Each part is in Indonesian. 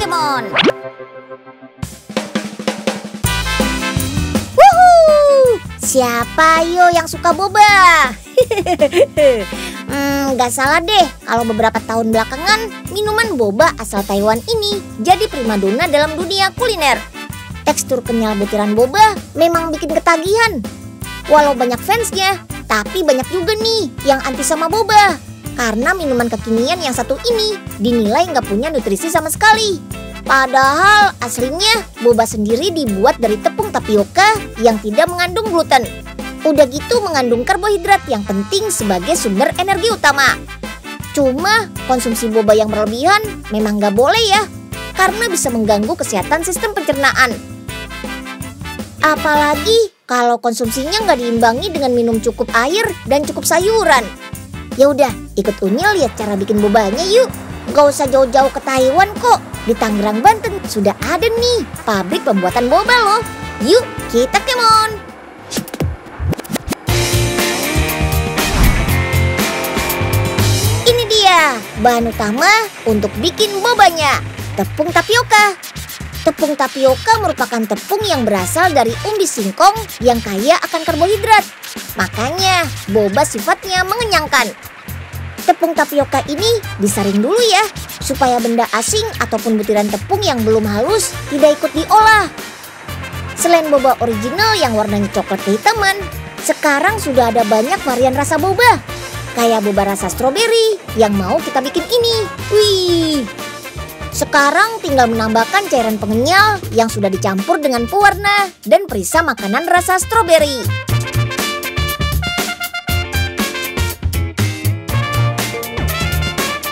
Pokemon. Wuhu! Siapa yo yang suka boba? Gak salah deh kalau beberapa tahun belakangan minuman boba asal Taiwan ini jadi primadona dalam dunia kuliner. Tekstur kenyal butiran boba memang bikin ketagihan. Walau banyak fansnya, tapi banyak juga nih yang anti sama boba. Karena minuman kekinian yang satu ini dinilai nggak punya nutrisi sama sekali. Padahal aslinya boba sendiri dibuat dari tepung tapioka yang tidak mengandung gluten. Udah gitu mengandung karbohidrat yang penting sebagai sumber energi utama. Cuma konsumsi boba yang berlebihan memang nggak boleh ya, karena bisa mengganggu kesehatan sistem pencernaan. Apalagi kalau konsumsinya nggak diimbangi dengan minum cukup air dan cukup sayuran. Ya udah, ikut Unyil lihat cara bikin bobanya yuk. Gak usah jauh-jauh ke Taiwan kok. Di Tangerang, Banten sudah ada nih pabrik pembuatan boba loh. Yuk kita kemon. Ini dia bahan utama untuk bikin bobanya. Tepung tapioka. Tepung tapioka merupakan tepung yang berasal dari umbi singkong yang kaya akan karbohidrat. Makanya boba sifatnya mengenyangkan. Tepung tapioka ini disaring dulu ya, supaya benda asing ataupun butiran tepung yang belum halus tidak ikut diolah. Selain boba original yang warnanya coklat kehitaman, sekarang sudah ada banyak varian rasa boba. Kayak boba rasa stroberi yang mau kita bikin ini. Wih! Sekarang tinggal menambahkan cairan pengenyal yang sudah dicampur dengan pewarna dan perisa makanan rasa stroberi.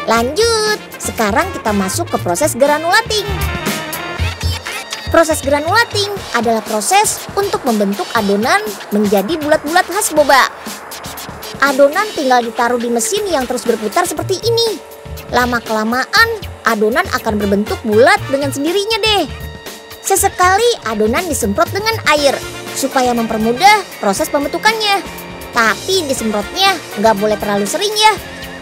Lanjut, sekarang kita masuk ke proses granulating. Proses granulating adalah proses untuk membentuk adonan menjadi bulat-bulat khas boba. Adonan tinggal ditaruh di mesin yang terus berputar seperti ini. Lama-kelamaan, adonan akan berbentuk bulat dengan sendirinya deh. Sesekali adonan disemprot dengan air supaya mempermudah proses pembentukannya. Tapi disemprotnya nggak boleh terlalu sering ya.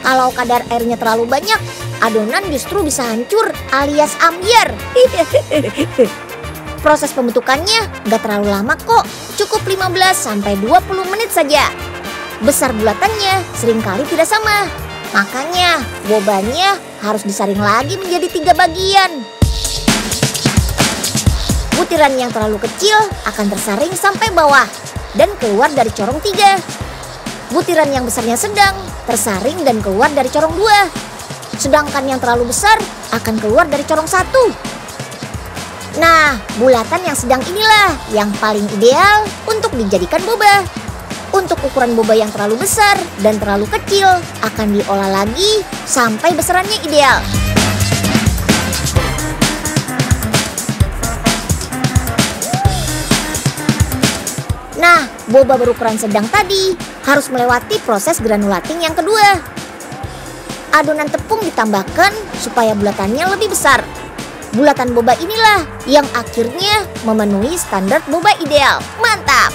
Kalau kadar airnya terlalu banyak, adonan justru bisa hancur alias ambyar. Proses pembentukannya nggak terlalu lama kok, cukup 15-20 menit saja. Besar bulatannya seringkali tidak sama. Makanya bobanya harus disaring lagi menjadi 3 bagian. Butiran yang terlalu kecil akan tersaring sampai bawah dan keluar dari corong 3. Butiran yang besarnya sedang tersaring dan keluar dari corong 2. Sedangkan yang terlalu besar akan keluar dari corong 1. Nah, bulatan yang sedang inilah yang paling ideal untuk dijadikan boba. Untuk ukuran boba yang terlalu besar dan terlalu kecil akan diolah lagi sampai besarannya ideal. Nah, boba berukuran sedang tadi harus melewati proses granulating yang kedua. Adonan tepung ditambahkan supaya bulatannya lebih besar. Bulatan boba inilah yang akhirnya memenuhi standar boba ideal. Mantap!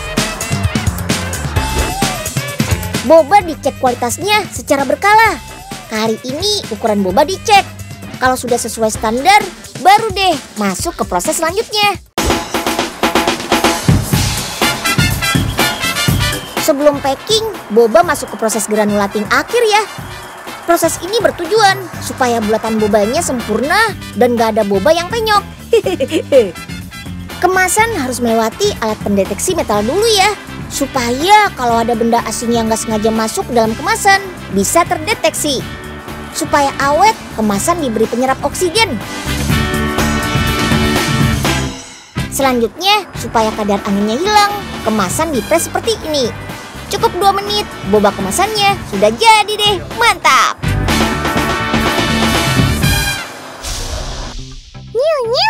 Boba dicek kualitasnya secara berkala. Kali ini ukuran boba dicek. Kalau sudah sesuai standar, baru deh masuk ke proses selanjutnya. Sebelum packing, boba masuk ke proses granulating akhir ya. Proses ini bertujuan supaya bulatan bobanya sempurna dan gak ada boba yang penyok. Kemasan harus melewati alat pendeteksi metal dulu ya, supaya kalau ada benda asing yang gak sengaja masuk dalam kemasan bisa terdeteksi. Supaya awet, kemasan diberi penyerap oksigen. Selanjutnya, supaya kadar anginnya hilang, kemasan dipres seperti ini. Cukup 2 menit, boba kemasannya sudah jadi deh. Mantap! Nyu,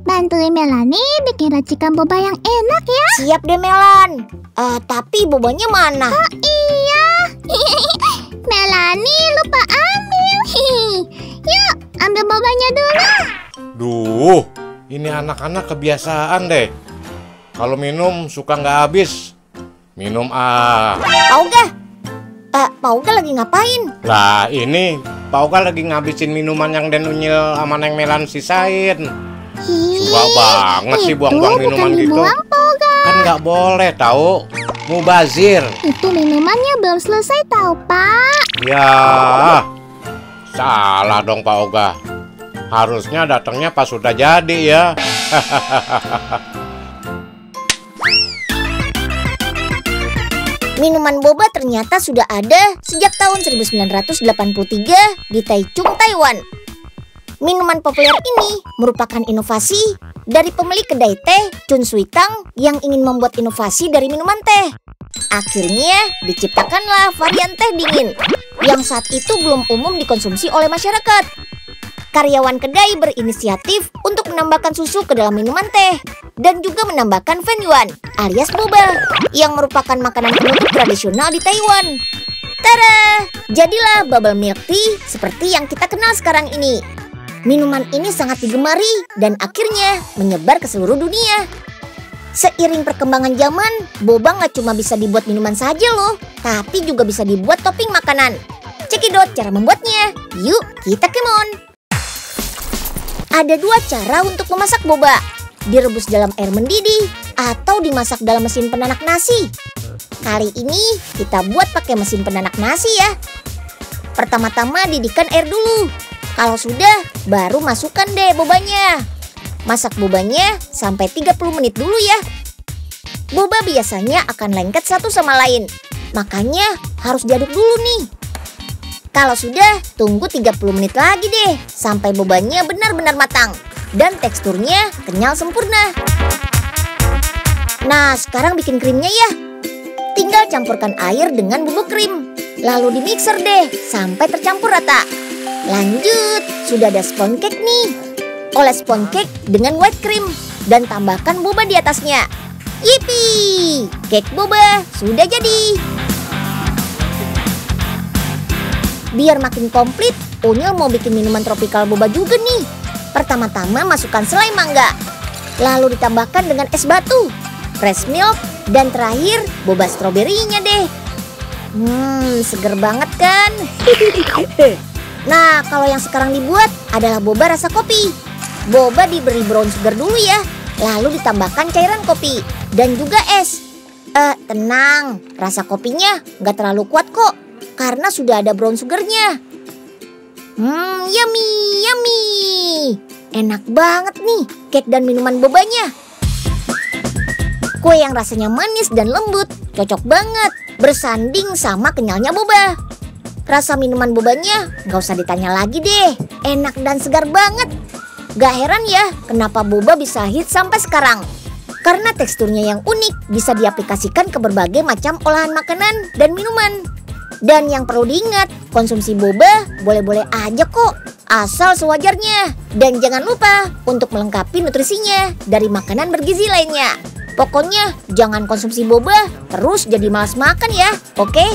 bantuin Melani bikin racikan boba yang enak ya. Siap deh Melan. Tapi bobanya mana? Oh iya. Melani lupa ambil. Yuk, ambil bobanya dulu. Duh, ini anak-anak kebiasaan deh. Kalau minum suka nggak habis. Minum Pauga lagi ngapain? Lah ini Pak Oga lagi ngabisin minuman yang Den Unyil sama Neng Melan sisain. Suka banget sih buang-buang minuman gitu. Dibuang, Pak Oga. Kan nggak boleh tahu. Mubazir. Itu minumannya belum selesai tahu, Pak. Ya, salah dong Pak Oga. Harusnya datangnya pas sudah jadi ya. Minuman boba ternyata sudah ada sejak tahun 1983 di Taichung, Taiwan. Minuman populer ini merupakan inovasi dari pemilik kedai teh Chun Sui Tang yang ingin membuat inovasi dari minuman teh. Akhirnya diciptakanlah varian teh dingin yang saat itu belum umum dikonsumsi oleh masyarakat. Karyawan kedai berinisiatif untuk menambahkan susu ke dalam minuman teh dan juga menambahkan fenyuan alias boba yang merupakan makanan penutup tradisional di Taiwan. Tada! Jadilah bubble milk tea seperti yang kita kenal sekarang ini. Minuman ini sangat digemari dan akhirnya menyebar ke seluruh dunia. Seiring perkembangan zaman, boba nggak cuma bisa dibuat minuman saja loh, tapi juga bisa dibuat topping makanan. Cekidot cara membuatnya. Yuk, kita kemon! Ada dua cara untuk memasak boba. Direbus dalam air mendidih atau dimasak dalam mesin penanak nasi. Kali ini kita buat pakai mesin penanak nasi ya. Pertama-tama didihkan air dulu. Kalau sudah, baru masukkan deh bobanya. Masak bobanya sampai 30 menit dulu ya. Boba biasanya akan lengket satu sama lain. Makanya harus diaduk dulu nih. Kalau sudah, tunggu 30 menit lagi deh sampai bobanya benar-benar matang dan teksturnya kenyal sempurna. Nah, sekarang bikin krimnya ya. Tinggal campurkan air dengan bubuk krim. Lalu dimixer deh sampai tercampur rata. Lanjut, sudah ada sponge cake nih. Oles sponge cake dengan white cream dan tambahkan boba di atasnya. Yippee! Cake boba sudah jadi. Biar makin komplit, Unyil mau bikin minuman tropical boba juga nih. Pertama-tama masukkan selai mangga, lalu ditambahkan dengan es batu, fresh milk, dan terakhir boba stroberinya deh. Seger banget kan? Nah, kalau yang sekarang dibuat adalah boba rasa kopi. Boba diberi brown sugar dulu ya, lalu ditambahkan cairan kopi dan juga es. Tenang, rasa kopinya nggak terlalu kuat kok, karena sudah ada brown sugarnya. Yummy, yummy. Enak banget nih cake dan minuman bobanya. Kue yang rasanya manis dan lembut, cocok banget bersanding sama kenyalnya boba. Rasa minuman bobanya nggak usah ditanya lagi deh, enak dan segar banget. Gak heran ya kenapa boba bisa hits sampai sekarang. Karena teksturnya yang unik bisa diaplikasikan ke berbagai macam olahan makanan dan minuman. Dan yang perlu diingat, konsumsi boba boleh-boleh aja kok, asal sewajarnya. Dan jangan lupa untuk melengkapi nutrisinya dari makanan bergizi lainnya. Pokoknya jangan konsumsi boba terus jadi malas makan ya. Oke?